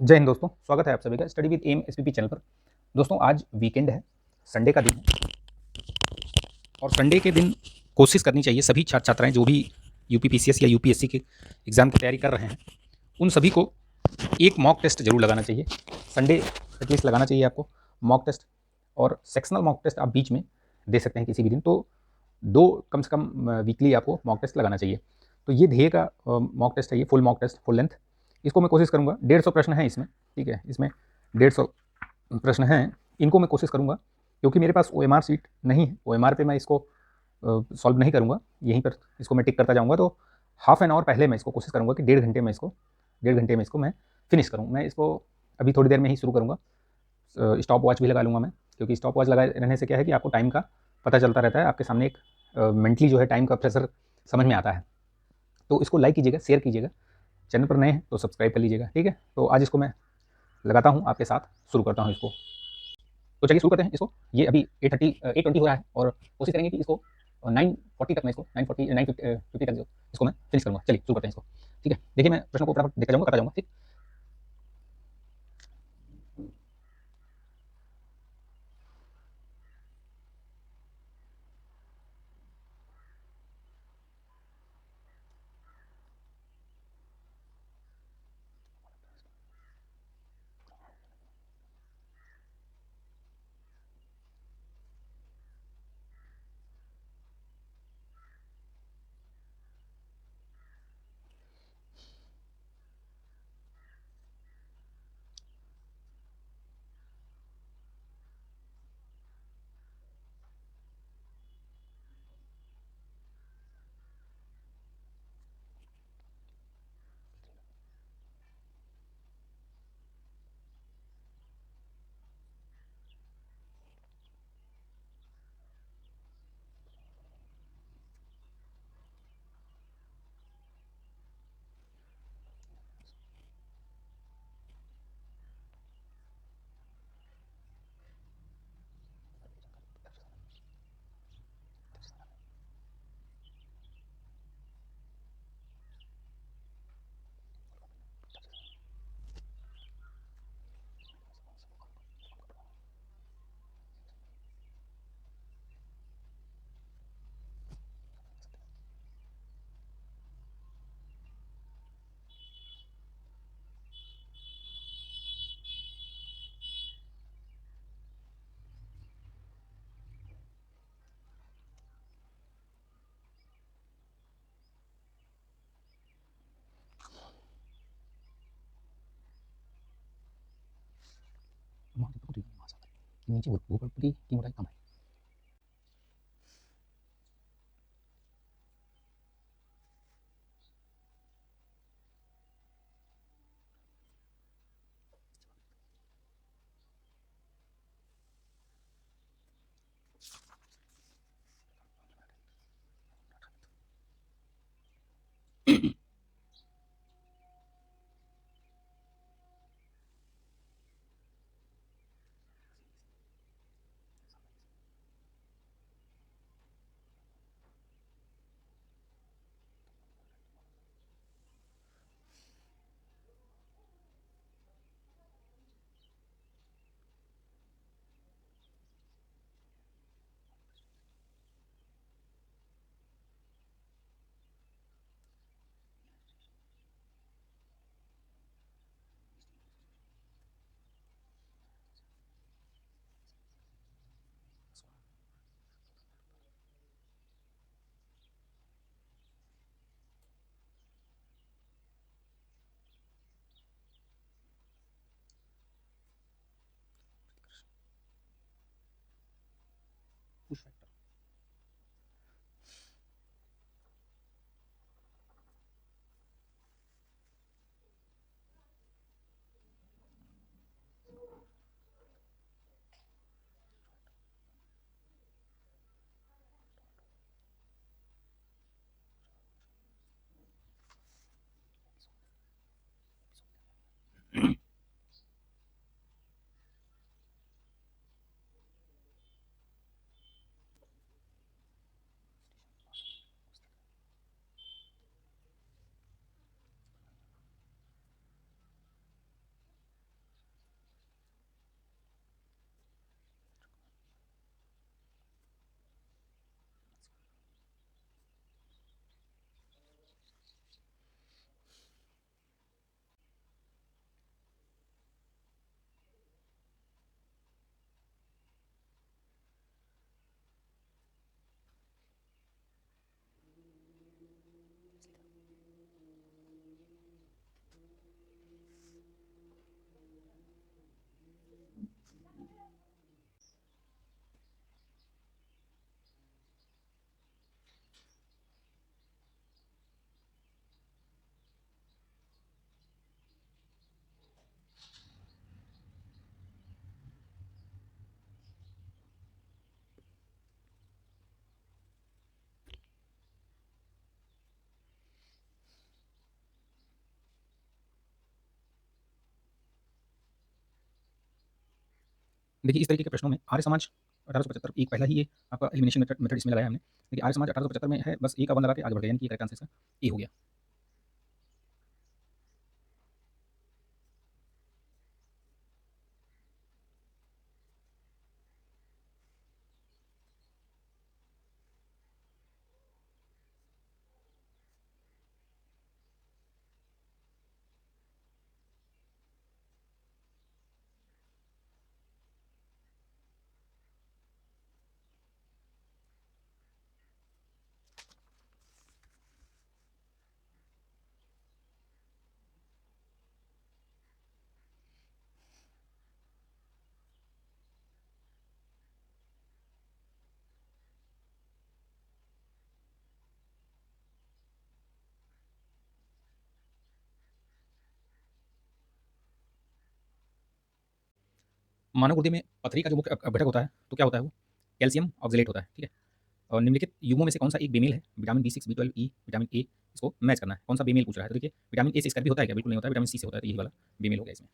जय हिंद दोस्तों, स्वागत है आप सभी का study with M SPP channel पर। दोस्तों आज वीकेंड है, संडे का दिन है और संडे के दिन कोशिश करनी चाहिए सभी छात्र छात्राएं जो भी यूपीपीसीएस या यूपीएससी के एग्ज़ाम की तैयारी कर रहे हैं उन सभी को एक मॉक टेस्ट जरूर लगाना चाहिए। संडे एटलीस्ट लगाना चाहिए आपको मॉक टेस्ट, और सेक्शनल मॉक टेस्ट आप बीच में दे सकते हैं किसी भी दिन। तो दो कम से कम वीकली आपको मॉक टेस्ट लगाना चाहिए। तो ये ध्येय का मॉक टेस्ट है, ये full mock test, full length. इसको मैं कोशिश करूँगा, 150 प्रश्न हैं इसमें, ठीक है, इसमें 150 प्रश्न हैं। इनको मैं कोशिश करूँगा, क्योंकि मेरे पास OMR सीट नहीं है, OMR पे मैं इसको सॉल्व नहीं करूँगा, यहीं पर इसको मैं टिक करता जाऊँगा। तो हाफ एन आवर पहले मैं इसको कोशिश करूँगा कि 1.5 घंटे में इसको मैं फिनिश करूँ। मैं इसको अभी थोड़ी देर में ही शुरू करूँगा। स्टॉप वॉच भी लगा लूँगा मैं, क्योंकि स्टॉप वॉच लगाए रहने से क्या है कि आपको टाइम का पता चलता रहता है, आपके सामने एक मेंटली जो है टाइम का प्रेशर समझ में आता है। तो इसको लाइक कीजिएगा, शेयर कीजिएगा, चैनल पर नए हैं तो सब्सक्राइब कर लीजिएगा, ठीक है। तो आज इसको मैं लगाता हूँ आपके साथ, शुरू करता हूँ इसको। तो चलिए शुरू करते हैं इसको। ये अभी 8:20 हो रहा है और कोशिश करेंगे कि इसको 9:40 तक मैं इसको 9:50 तक जो इसको मैं फिनिश करूँगा। चलिए शुरू करते हैं इसको, ठीक है। देखिए मैं प्रश्नों को फटाफट देखता जाऊँगा, करता जाऊँगा, ठीक। नीचे ऊपर की मोटाई कम है। देखिए इस तरीके के प्रश्नों में आर्य समाज 1875 एक पहला ही ये आपका एलिमिनेशन मेथड इसमें लगाया हमने। देखिए आर्य समाज 1875 में है, बस ए का 1 लगा के आगे बढ़ गए, यानी कि करेक्ट आंसर इसका ए हो गया। मानव गुर्दे में पथरी का जो मुख्य घटक होता है, तो क्या होता है वो? कैल्शियम ऑक्सलेट होता है, ठीक है। और निम्नलिखित युग्मों में से कौन सा एक बेमेल है? Vitamin B6, B12, E, vitamin A, इसको मैच करना है। कौन सा बेमेल पूछ रहा है? तो देखिए विटामिन ए से स्कर्वी होता है क्या? बिल्कुल नहीं होता है, विटामिन सी से होता है, तो यही वाला बेमेल हो गया इसमें।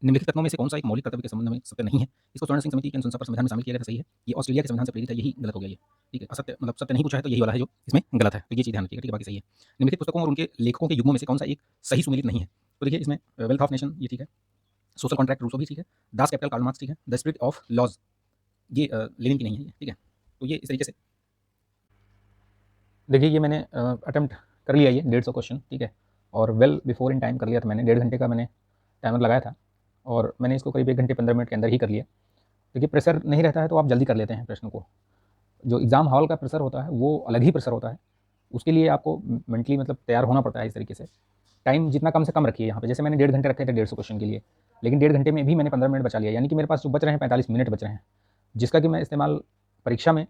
निम्नलिखित कथनों में से कौन सा एक मौलिक कर्तव्य के संबंध में सत्य नहीं है? इसको स्वर्ण सिंह समिति के अनुशंसा पर संविधान में शामिल किया गया था, सही है। ये ऑस्ट्रेलिया के संविधान से प्रेरित है, यही गलत हो गया ये, ठीक है। असत्य मतलब सत्य नहीं पूछा है, तो यही वाला है जो इसमें गलत है, तो ये चीज़ ध्यान रखिएगा, ठीक है। बाकी सही है। निम्नलिखित पुस्तकों और उनके लेखकों के युग्मों में से कौन सा एक सही सुमेलित नहीं है? तो देखिए इसमें वेल्थ ऑफ नेशन, ये ठीक है। सोशल कॉन्ट्रैक्ट रूसो भी ठीक है। दास कैपिटल कार्ल मार्क्स ठीक है। द स्पिरिट ऑफ लॉज ये लेनिन की नहीं है ये, ठीक है। तो ये इस तरीके से देखिए ये मैंने अटेम्प्ट कर लिया, ये 150 क्वेश्चन, ठीक है। और वेल बिफोर इन टाइम कर लिया था मैंने, 1.5 घंटे का मैंने टाइमर लगाया था और मैंने इसको करीब 1 घंटे 15 मिनट के अंदर ही कर लिया। देखिए प्रेशर नहीं रहता है तो आप जल्दी कर लेते हैं प्रश्न को। जो एग्ज़ाम हॉल का प्रेशर होता है वो अलग ही प्रेशर होता है, उसके लिए आपको मेंटली मतलब तैयार होना पड़ता है इस तरीके से। टाइम जितना कम से कम रखिए यहाँ पे, जैसे मैंने 1.5 घंटे रखे थे 150 क्वेश्चन के लिए, लेकिन 1.5 घंटे में भी मैंने 15 मिनट बचा लिया, यानी कि मेरे पास जो बच रहे हैं 45 मिनट बच रहे हैं, जिसका कि मैं इस्तेमाल परीक्षा में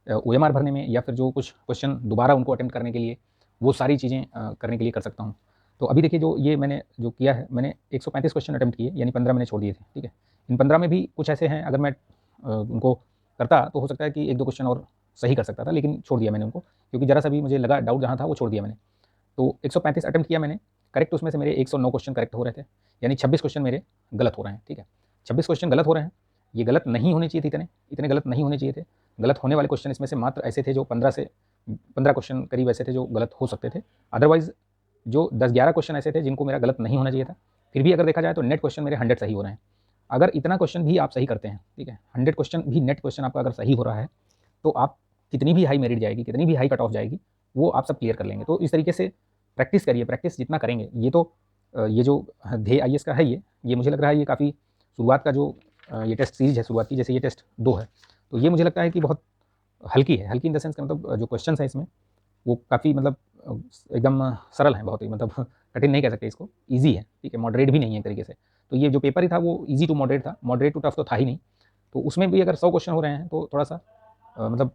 OMR भरने में या फिर जो कुछ क्वेश्चन दोबारा उनको अटेम्प्ट करने के लिए, वो सारी चीज़ें करने के लिए कर सकता हूँ। तो अभी देखिए जो ये मैंने जो किया है, मैंने 135 क्वेश्चन अटेम्प्ट किए, यानी 15 मैंने छोड़ दिए थे, ठीक है। इन 15 में भी कुछ ऐसे हैं, अगर मैं उनको करता तो हो सकता है कि 1-2 क्वेश्चन और सही कर सकता था, लेकिन छोड़ दिया मैंने उनको, क्योंकि ज़रा सा भी मुझे लगा डाउट जहाँ था वो छोड़ दिया मैंने। तो 135 अटेम्प्ट किया मैंने, करेक्ट उसमें से मेरे 109 क्वेश्चन करेक्ट हो रहे थे, यानी 26 क्वेश्चन मेरे गलत हो रहे हैं, ठीक है। 26 क्वेश्चन गलत हो रहे हैं, ये गलत नहीं होने चाहिए थे, इतने गलत नहीं होने चाहिए थे। गलत होने वाले क्वेश्चन इसमें से मात्र ऐसे थे जो 15 क्वेश्चन करीब ऐसे थे जो गलत हो सकते थे। अदरवाइज़ जो 10-11 क्वेश्चन ऐसे थे जिनको मेरा गलत नहीं होना चाहिए था। फिर भी अगर देखा जाए तो नेट क्वेश्चन मेरे 100 सही हो रहे हैं। अगर इतना क्वेश्चन भी आप सही करते हैं, ठीक है, 100 क्वेश्चन भी नेट क्वेश्चन आपका अगर सही हो रहा है, तो आप कितनी भी हाई मेरिट जाएगी, कितनी भी हाई कट ऑफ जाएगी, वो आप सब क्लियर कर लेंगे। तो इस तरीके से प्रैक्टिस करिए, प्रैक्टिस जितना करेंगे, ये तो ये जो ध्येय IAS का है, ये मुझे लग रहा है ये काफ़ी शुरुआत का जो ये टेस्ट सीरीज है शुरुआती, जैसे ये टेस्ट 2 है, तो ये मुझे लगता है कि बहुत हल्की है। हल्की इन द सेंस मतलब जो क्वेश्चंस हैं इसमें वो काफ़ी मतलब एकदम सरल हैं, बहुत ही मतलब कठिन नहीं कह सकते इसको, ईज़ी है, ठीक है, मॉडरेट भी नहीं है एक तरीके से। तो ये जो पेपर ही था वो ईज़ी टू मॉडरेट था, मॉडरेट टू टफ तो था ही नहीं। तो उसमें भी अगर 100 क्वेश्चन हो रहे हैं तो थोड़ा-सा मतलब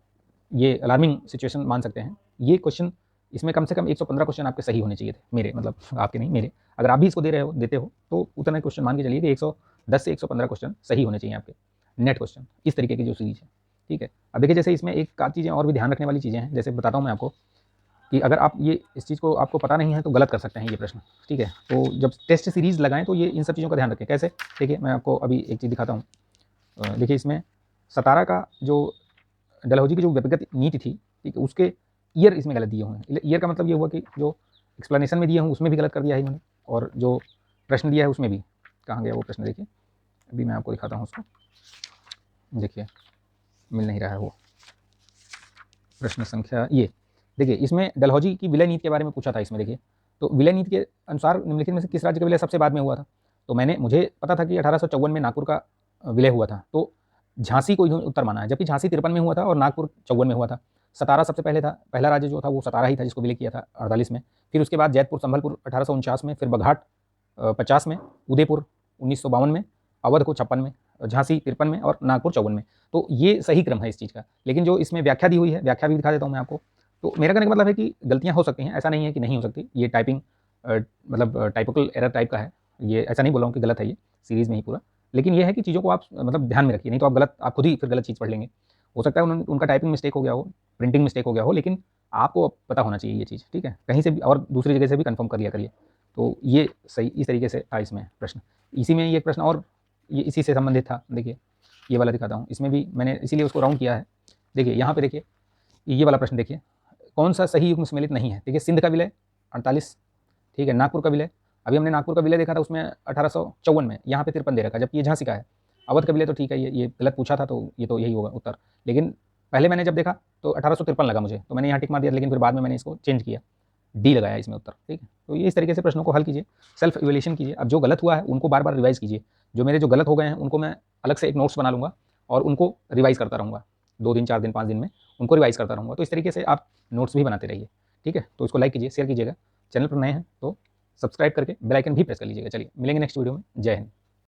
ये अलार्मिंग सिचुएशन मान सकते हैं। ये क्वेश्चन इसमें कम से कम 115 क्वेश्चन आपके सही होने चाहिए थे, मेरे मतलब आपके नहीं मेरे। अगर आप भी इसको देते हो तो उतना क्वेश्चन मान के चलिए कि 110 से 115 क्वेश्चन सही होने चाहिए आपके नेट क्वेश्चन, इस तरीके की जो सीरीज है, ठीक है। अब देखिए जैसे इसमें एक आध चीज़ें और भी ध्यान रखने वाली चीज़ें हैं, जैसे बताता हूँ मैं आपको कि अगर आप ये इस चीज़ को आपको पता नहीं है तो गलत कर सकते हैं ये प्रश्न, ठीक है। तो जब टेस्ट सीरीज़ लगाएं तो ये इन सब चीज़ों का ध्यान रखें। कैसे? देखिए मैं आपको अभी एक चीज़ दिखाता हूँ। देखिए इसमें सतारा का जो डलहौजी की जो व्यक्तिगत नीति थी, ठीक है, उसके ईयर इसमें गलत दिए हुए हैं। ईयर का मतलब ये हुआ कि जो एक्सप्लेनेशन में दिए हूँ उसमें भी गलत कर दिया है इन्होंने, और जो प्रश्न दिया है उसमें भी। कहाँ गया वो प्रश्न? देखिए अभी मैं आपको दिखाता हूँ उसको। देखिए मिल नहीं रहा है वो प्रश्न संख्या, ये देखिए इसमें डलहौजी की विलय नीति के बारे में पूछा था इसमें। देखिए तो विलय नीति के अनुसार निम्नलिखित में से किस राज्य का विलय सबसे बाद में हुआ था? तो मुझे पता था कि 1854 में नागपुर का विलय हुआ था, तो झांसी को इन्होंने उत्तर माना है, जबकि झांसी 53 में हुआ था और नागपुर 54 में हुआ था। सतारा सबसे पहले था, पहला राज्य जो था वो सतारा ही था जिसको विलय किया था 48 में। फिर उसके बाद जैतपुर संभलपुर 1849 में, फिर बघाट 50 में, उदयपुर 1952 में, अवध को 56 में, झांसी 53 में और नागपुर 54 में। तो ये सही क्रम है इस चीज़ का। लेकिन जो इसमें व्याख्या दी हुई है, व्याख्या भी दिखा देता हूँ मैं आपको। तो मेरा कहने का मतलब है कि गलतियाँ हो सकती हैं, ऐसा नहीं है कि नहीं हो सकती। ये टाइपिंग मतलब टाइपिकल एरर टाइप का है, ये ऐसा नहीं बोल रहा हूँ कि गलत है ये सीरीज़ में ही पूरा। लेकिन ये है कि चीज़ों को आप मतलब ध्यान में रखिए, नहीं तो आप खुद ही फिर गलत चीज़ पढ़ लेंगे। हो सकता है उनका टाइपिंग मिस्टेक हो गया हो, प्रिंटिंग मिस्टेक हो गया हो, लेकिन आपको पता होना चाहिए ये चीज़, ठीक है। कहीं से भी और दूसरी जगह से भी कंफर्म कर लिया करिए। तो ये सही इस तरीके से था इसमें प्रश्न। इसी में ये प्रश्न और ये इसी से संबंधित था। देखिए ये वाला दिखाता हूँ, इसमें भी मैंने इसीलिए उसको राउंड किया है। देखिए यहाँ पे देखिए ये वाला प्रश्न देखिए, कौन सा सही युग्म सम्मिलित नहीं है? देखिए सिंध का विलय 48, ठीक है। नागपुर का विलय, अभी हमने नागपुर का विलय देखा था उसमें 1854 में, यहाँ पे 53 दे रखा, जबकि ये झांसी का है। अवध का विलय तो ठीक है, ये गलत पूछा था तो ये तो यही होगा उत्तर। लेकिन पहले मैंने जब देखा तो 1853 लगा मुझे, तो मैंने यहाँ टिक मार दिया, लेकिन फिर बाद में मैंने इसको चेंज किया, डी लगाया इसमें उत्तर, ठीक है। तो ये इस तरीके से प्रश्नों को हल कीजिए, सेल्फ इवैल्यूएशन कीजिए। अब जो गलत हुआ है उनको बार बार रिवाइज कीजिए, जो मेरे जो गलत हो गए हैं उनको मैं अलग से एक नोट्स बना लूँगा और उनको रिवाइज करता रहूँगा 2 दिन 4 दिन 5 दिन में, उनको रिवाइज करता रहूँगा। तो इस तरीके से आप नोट्स भी बनाते रहिए, ठीक है। तो इसको लाइक कीजिए, शेयर कीजिएगा, चैनल पर नए हैं तो सब्सक्राइब करके बेल आइकन भी प्रेस कर लीजिएगा। चलिए मिलेंगे नेक्स्ट वीडियो में। जय हिंद।